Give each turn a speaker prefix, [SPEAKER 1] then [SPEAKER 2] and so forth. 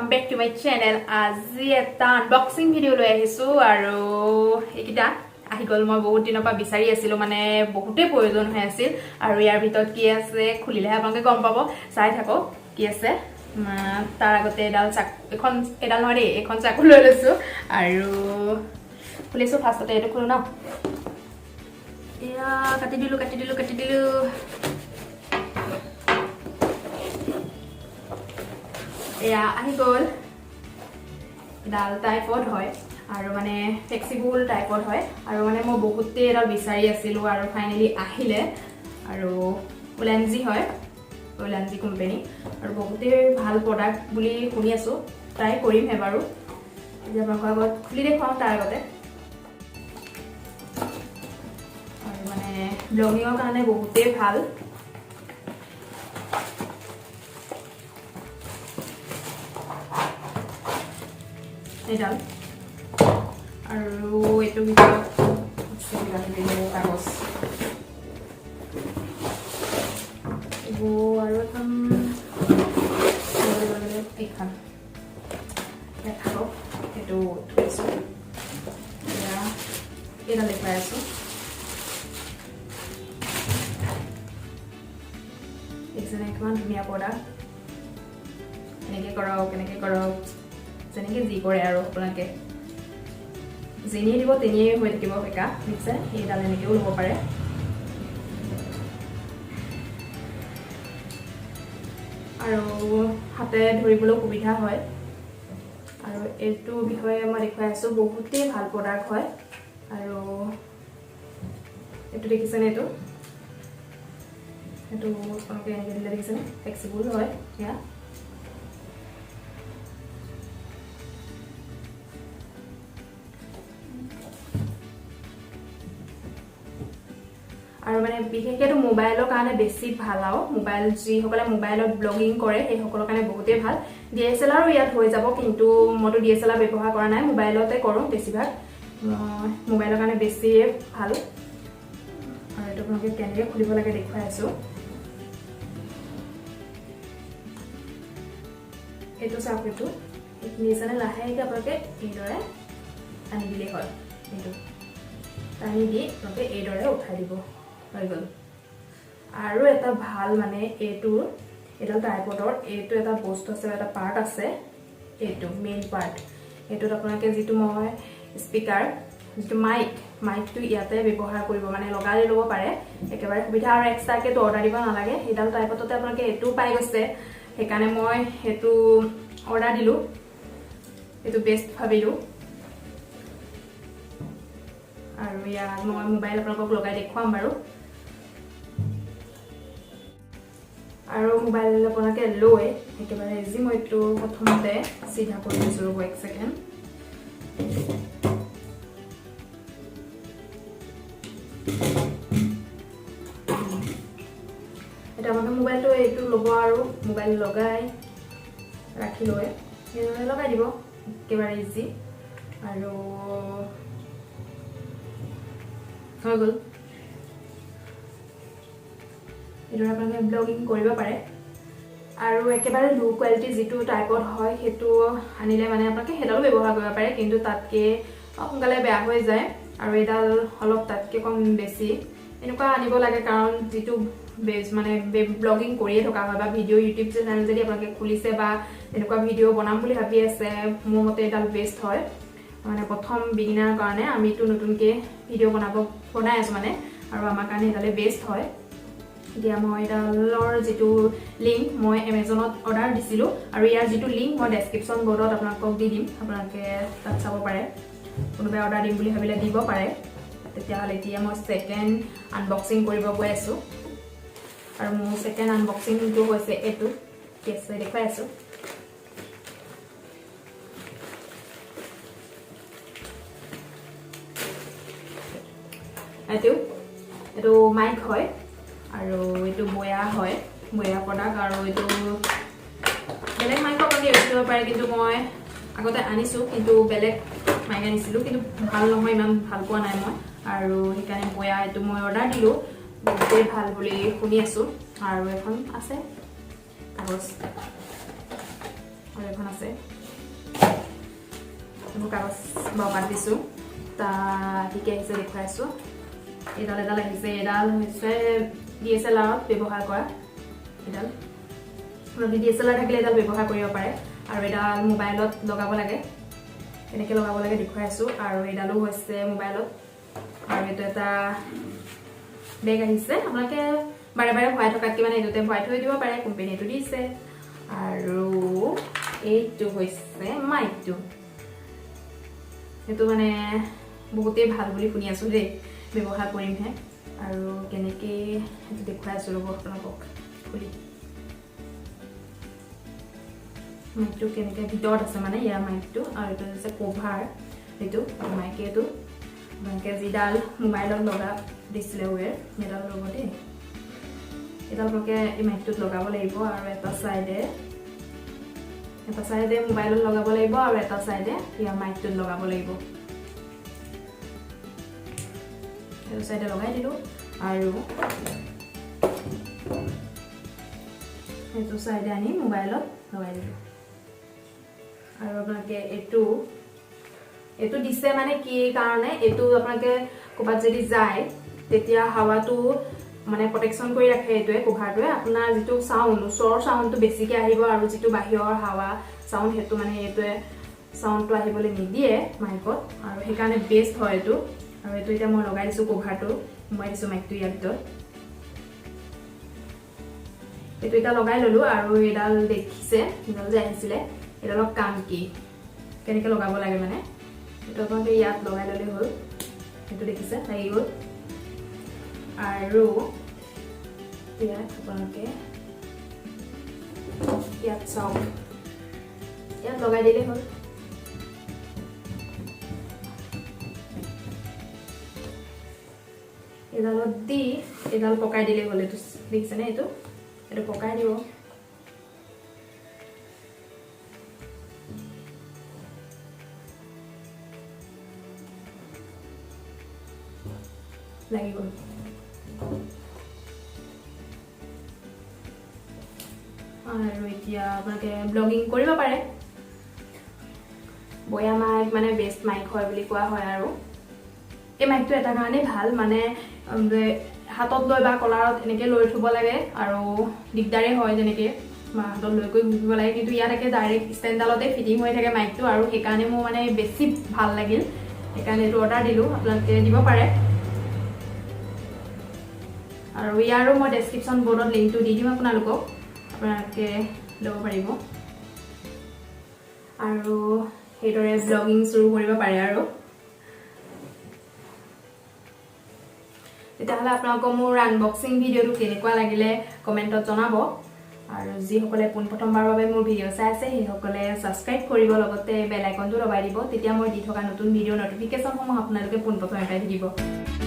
[SPEAKER 1] welcome back to my channel. আজি এটা unboxing video লৈ আহিছো আৰু এইকিটা আহি গল মই বহুত দিনৰ পৰা বিচাৰি আছিল মানে বহুতে প্ৰয়োজন হৈ আছিল আৰু ইয়াৰ ভিতৰত কি আছে খুলিলে আপোনালোকে গম পাব চাই থাকক কি আছে তাৰ আগতে এডাল নহয় দেই এখন চাকু লৈ লৈছো আৰু খুলিছো ফাৰ্ষ্টতে এইটো খুলো না এয়া কাটি দিলো এয়া আহি গল ডাল টাইপৰ হয় আৰু মানে ফ্লেক্সিবল টাইপৰ হয় আৰু মানে মই বহুতে এডাল বিচাৰি আছিল আৰু ফাইনালি আহিলে আৰু ওলানজি হয় ওলানজি কোম্পানী আৰু বহুতে ভাল প্ৰডাক্ট বুলি শুনি আছো ট্ৰাই কৰিম এবাৰো এতিয়া আপোনালোকৰ আগত খুলি দেখাও তাৰ আগতে আৰু মানে ব্লগিঙৰ কাৰণে বহুতে ভাল এডাল আৰু এটো ভিতৰত কাগজ আৰু এখন এইখন দেখাব এইটো থৈছো এডাল দেখাই আছো কিমান ধুনীয়া প্ৰডাক্ট এনেকে কৰক যেনেকে যি কৰে আৰু আপোনালোকে যেনিয়ে দিব তেনিয়ে হৈ থাকিব বেকা নিশ্চয় সেইডাল এনেকেও ল'ব পাৰে আৰু হাতে ধৰিবলৈ সুবিধা হয় আৰু এইটো বিষয়ে মই দেখুৱাই আছো বহুতেই ভাল প্ৰডাক্ট হয় আৰু এইটো দেখিছেনে এইটো আপোনালোকে এনেকৈ দিলে দেখিছেনে ফ্লেক্সিবল হয় এয়া আৰু মানে বিশেষকৈ মোবাইলৰ কাৰণে বেছি ভাল আৰু মোবাইল যিসকলে মোবাইলত ব্লগিং কৰে সেই সকলৰ কাৰণে বহুতেই ভাল DSLR ইয়াত হৈ যাব কিন্তু মইতো DSLR ব্যৱহাৰ কৰা নাই মোবাইলতে কৰোঁ বেছিভাগ মোবাইলৰ কাৰণে বেছি ভাল আৰু এইটো আপোনালোকে কেনেকৈ খুলিব লাগে দেখুৱাই আছো এইটো চাওক এইটো নিজানে লাহেকৈ আপোনালোকে এইদৰে টানি দিলেই হয় এইটো টানি দি আপোনালোকে এইদৰে উঠাই দিব হৈ গল আৰু এটা ভাল মানে এইটোৰ এডাল ট্ৰাইপডৰ এইটো এটা বস্তু আছে এটা পাৰ্ট আছে এইটো মেইন পাৰ্ট এইটোত আপোনালোকে যিটো মই স্পিকাৰ যিটো মাইকটো ইয়াতে ব্যৱহাৰ কৰিব মানে লগাই ল'ব পাৰে একেবাৰে সুবিধা আৰু এক্সট্ৰাকেতো অৰ্ডাৰ দিব নালাগে সেইডাল ট্ৰাইপডতে আপোনালোকে এইটো পাই গৈছে সেইকাৰণে মই সেইটো অৰ্ডাৰ দিলো এইটো বেষ্ট ভাবিলো আৰু ইয়াত মই মোবাইল আপোনালোকক লগাই দেখুৱাম বাৰু আৰু মোবাইল আপোনালোকে লৈ একেবাৰে যি মই এইটো প্ৰথমতে চিধা কৰি দিছো ৰ'ব এক ছেকেণ্ড এটা মানে মোবাইলটো এইটো ল'ব আৰু মোবাইল লগাই ৰাখি লৈ লগাই দিব একেবাৰে ইজি আৰু হৈ গ'ল এইদৰে আপোনালোকে ব্লগিং কৰিব পাৰে আৰু একেবাৰে লো কোৱালিটি যিটো টাইপত হয় সেইটো আনিলে মানে আপোনালোকে সেইডালো ব্যৱহাৰ কৰিব পাৰে কিন্তু তাতকৈ সোনকালে বেয়া হৈ যায় আৰু এইডাল অলপ তাতকৈ কম বেছি এনেকুৱা আনিব লাগে কাৰণ যিটো মানে ব্লগিং কৰিয়ে থকা হয় বা ভিডিঅ' ইউটিউব চেনেল যদি আপোনালোকে খুলিছে বা এনেকুৱা ভিডিঅ' বনাম বুলি ভাবি আছে মোৰ মতে এইডাল বেষ্ট হয় মানে প্ৰথম বিগিনাৰ কাৰণে আমিতো নতুনকৈ ভিডিঅ' বনাই আছো মানে আৰু আমাৰ কাৰণে এইডালে বেষ্ট হয় এতিয়া মই এইডালৰ যিটো লিংক মই এমেজনত অৰ্ডাৰ দিছিলোঁ আৰু ইয়াৰ যিটো লিংক মই ডেছক্ৰিপশ্যন বৰ্ডত আপোনালোকক দি দিম আপোনালোকে তাত চাব পাৰে কোনোবাই অৰ্ডাৰ দিম বুলি ভাবিলে দিব পাৰে তেতিয়াহ'লে এতিয়া মই ছেকেণ্ড আনবক্সিং কৰিব গৈ আছোঁ আৰু মোৰ ছেকেণ্ড আনবক্সিংটো হৈছে এইটো কেছ দেখুৱাই আছোঁ এইটো মাইক হয় আৰু এইটো বয়া হয় বয়া প্ৰডাক্ট আৰু এইটো বেলেগ মাইক আপোনালোকে ইউজ কৰিব পাৰে কিন্তু মই আগতে আনিছোঁ কিন্তু বেলেগ মাইক আনিছিলোঁ কিন্তু ভাল নহয় ইমান ভাল পোৱা নাই মই আৰু সেইকাৰণে বয়া এইটো মই অৰ্ডাৰ দিলোঁ বহুতেই ভাল বুলি শুনি আছোঁ আৰু এখন আছে কাগজ আৰু এখন আছে এইবোৰ কাগজ বাৰু কাটি দিছোঁ তা ঠিকে আহিছে দেখুৱাইছোঁ এডাল আহিছে এডাল হৈছে DSLR ব্যৱহাৰ কৰা এডাল আপুনি DSLR থাকিলে এডাল ব্যৱহাৰ কৰিব পাৰে আৰু এডাল মোবাইলত লগাব লাগে কেনেকৈ লগাব লাগে দেখুৱাইছোঁ আৰু এডালো হৈছে মোবাইলত আৰু এইটো এটা বেগ আহিছে আপোনালোকে বাৰে বাৰে ভৰাই থকাতকৈ মানে এইটোতে ভৰাই থৈ দিব পাৰে কোম্পানীটো দিছে আৰু এইটো হৈছে মাইকটো সেইটো মানে বহুতেই ভাল বুলি শুনি আছোঁ দেই ব্যৱহাৰ কৰিমহে আৰু কেনেকৈ সেইটো দেখুৱাই আছোঁ ৰ'ব আপোনালোকক খুলি মাইকটো কেনেকৈ ভিতৰত আছে মানে ইয়াৰ মাইকটো আৰু এইটো হৈছে কভাৰ এইটো মাইকেটো আপোনালোকে যিডাল মোবাইলত লগা ডিছপ্লে ৱেৰ সেইডাল ল'ব দেই এডাল আপোনালোকে এই মাইকটোত লগাব লাগিব আৰু এটা চাইডে মোবাইলত লগাব লাগিব আৰু এটা চাইডে ইয়াৰ মাইকটোত লগাব লাগিব এইটো চাইডে লগাই দিলোঁ আৰু এইটো চাইডে আনি মোবাইলত লগাই দিলোঁ আৰু আপোনালোকে এইটো দিছে মানে কি কাৰণে এইটো আপোনালোকে ক'ৰবাত যদি যায় তেতিয়া হাৱাটো মানে প্ৰটেকশ্যন কৰি ৰাখে এইটোৱে কভাৰটোৱে আপোনাৰ যিটো চাউণ্ড ওচৰৰ চাউণ্ডটো বেছিকৈ আহিব আৰু যিটো বাহিৰৰ হাৱা চাউণ্ড সেইটো মানে এইটোৱে চাউণ্ডটো আহিবলৈ নিদিয়ে মাইকত আৰু সেইকাৰণে বেষ্ট হয় এইটো আৰু এইটো এতিয়া মই লগাই দিছোঁ কভাৰটো সোমাই দিছোঁ মাইকটো ইয়াৰ ভিতৰত এইটো এতিয়া লগাই ল'লোঁ আৰু এইডাল দেখিছে এইডাল যে আহিছিলে এইডালৰ কাম কি কেনেকৈ লগাব লাগে মানে এইটো আপোনালোকে ইয়াত লগাই ল'লেই হ'ল সেইটো দেখিছে লাগি গ'ল আৰু ইয়াত আপোনালোকে ইয়াত চাওক ইয়াত লগাই দিলেই হ'ল এডালত দি এডাল পকাই দিলেই হ'ল এইটো দেখিছেনে এইটো পকাই দিব লাগি গ'ল আৰু এতিয়া আপোনালোকে ব্লগিং কৰিব পাৰে বয়া মাইক মানে বেষ্ট মাইক হয় বুলি কোৱা হয় আৰু এই মাইকটো এটা কাৰণেই ভাল মানে হাতত লৈ বা কলাৰত এনেকৈ লৈ থ'ব লাগে আৰু দিগদাৰেই হয় যেনেকৈ হাতত লৈ গৈ ঘূৰিব লাগে কিন্তু ইয়াত একে ডাইৰেক্ট ষ্টেণ্ডডালতে ফিটিং হৈ থাকে মাইকটো আৰু সেইকাৰণে মোৰ মানে বেছি ভাল লাগিল সেইকাৰণে এইটো অৰ্ডাৰ দিলোঁ আপোনালোকে দিব পাৰে আৰু ইয়াৰো মই ডেছক্ৰিপশ্যন বৰ্ডত লিংকটো দি দিম আপোনালোকক আপোনালোকে ল'ব পাৰিব আৰু সেইদৰে ব্লগিং চুৰু কৰিব পাৰে আৰু তেতিয়াহ'লে আপোনালোকক মোৰ আনবক্সিং ভিডিঅ'টো কেনেকুৱা লাগিলে কমেণ্টত জনাব আৰু যিসকলে পোনপ্ৰথমবাৰৰ বাবে মোৰ ভিডিঅ' চাই আছে সেইসকলে ছাবস্ক্ৰাইব কৰিব লগতে বেল আইকনটো দবাই দিব তেতিয়া মই দি থকা নতুন ভিডিঅ'ৰ নটিফিকেশ্যনসমূহ আপোনালোকে পোনপ্ৰথমে পাই থাকিব